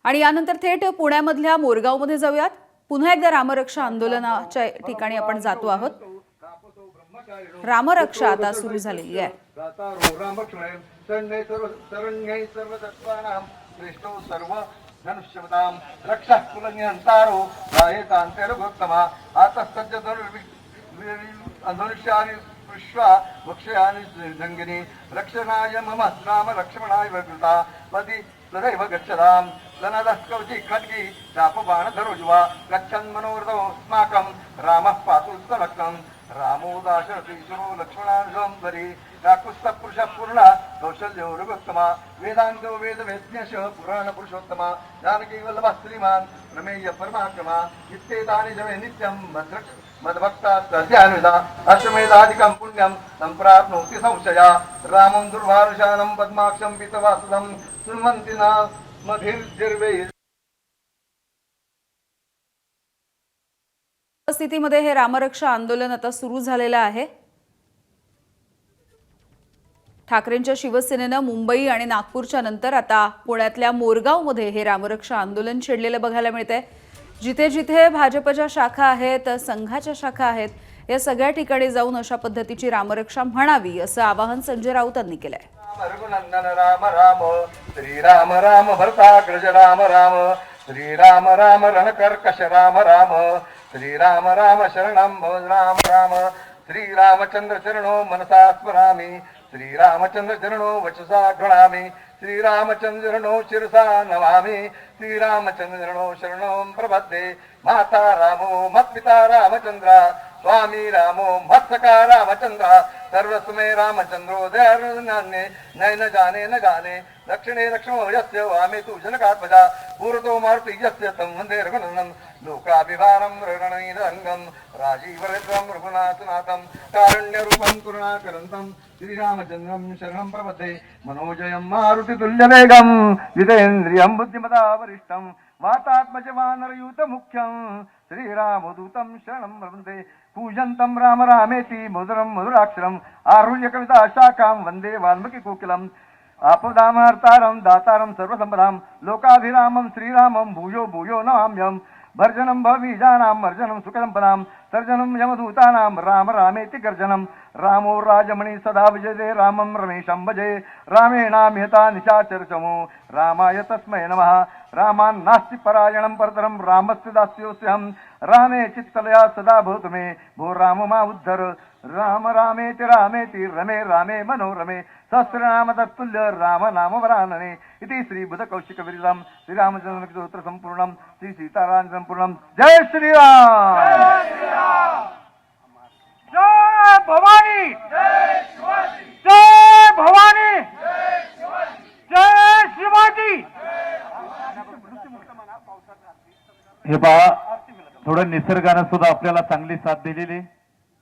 आणि यानंतर थेट पुण्यामधल्या मोरगावमध्ये जाऊयात। पुन्हा एकदा रामरक्षा आंदोलनाच्या ठिकाणी आपण जातो आहोत। रामरक्षा आता सुरू झालेली आहे। विश्वा वक्षयानि जंगिनी रक्षणाय मम नाम लक्ष्मणाय वकृता पदी तदैव गच्छताम् लनदस्कवची खड्गी चापबाणधरुज्वा गच्छन् मनोरथो अस्माकं रामः पातु सलक्ष्मं रामो दाशरथी सुरो लक्ष्मणानुजंबरी काकुत्स्थपुरुषः पूर्णः कौशल्यो रघुत्तमा वेदान्तो वेदवेद्यश पुराण पुरुषोत्तमा जानकी वल्लभः श्रीमान् प्रमेय परमात्मा इत्येतानि जमे नित्यं मद्भक्ता सद्यानुदा अश्वमेधादिकं पुण्यं सम्प्राप्नोति संशया रामं दुर्भाषाणं पद्माक्षं पीतवासुदं सुन्वन्ति न मधिर्जिर्वे। स्थितीमध्ये हे रामरक्षा आंदोलन आता सुरू झालेलं आहे। ठाकरेंच्या शिवसेनेने मुंबई आणि नागपूरच्या नंतर आता पुण्यातल्या मोरगावमध्ये हे रामरक्षा आंदोलन छेडलेलं बघायला मिळतंय। जिथे जिथे भाजपच्या शाखा आहेत, संघाच्या शाखा आहेत, या सगळ्या ठिकाणी जाऊन अशा पद्धतीची रामरक्षा म्हणावी असं आवाहन संजय राऊतांनी केलंय। रघुनंदन राम राम श्री राम राम भरताग्रज राम राम श्री राम राम रणकर्कश राम राम श्री राम राम शरणं भव राम राम श्री रामचंद्र चरणो मनसा स्मरामि श्री रामचंद्र चरणो वचसा गृणामि श्री रामचंद्र चरणो शिरसा नमामि श्री रामचंद्र चरणो शरणं प्रपद्ये माता रामो मत्पिता रामचंद्र स्वामी रामो मत्सखा रामचंद्र सर्वस्मै रामचंद्रो दयार्नान्ये नैन जाने न गाने दक्षिणे लक्ष्मणो यस्य वामे तु जनकात्मजा पूर्वतो मारुति यस्य तं वन्दे रघुनन्दनं लोकाभिमानं रणनीरङ्गं राजीवरहितं रघुनाथनाथं कारुण्यरूपं करुणाकरन्तं श्रीरामचन्द्रं शरणं प्रपद्ये मनोजयं मारुतितुल्यवेगं जितेन्द्रियं बुद्धिमता वरिष्ठं वातात्मज वानरयूतमुख्यं श्रीरामदूतं शरणं प्रपद्ये पूजन्तं राम रामेति मधुरं मधुराक्षरम् आरुह्य कविता शाखां वन्दे वाल्मीकि कोकिलम् आपदामहर्तारं दातारं सर्वसम्पदां लोकाभिरामं श्रीरामं भूयो भूयो नमाम्यहम् भर्जनं भवबीजानां मर्जनं सुखसम्पदां सर्जनं यमदूतानां राम रामेति गर्जनं रामो राजमणि सदा विजयते रामं रमेशं भजे रामेणाम्यता निशाचरचमो रामाय तस्मै नमः रामान् नास्ति परायणं परतरं रामस्य दास्योऽस्म्यहं रामे चित्तलया सदा भवतु मे भो राम मा उद्धर राम रामेति रमे रामे मनोरमे सहस्रनाम तत्तुल्य राम नाम वरानने इति श्री बुध कौशिक विरलम श्री रामचंद्र स्तोत्र संपूर्णम श्री सीताराम संपूर्णम। जय श्री राम, जय भवानी, जय भवानी, जय शिवाजी। हे पहा, थोडं निसर्गाने सुद्धा आपल्याला चांगली साथ दिलेली।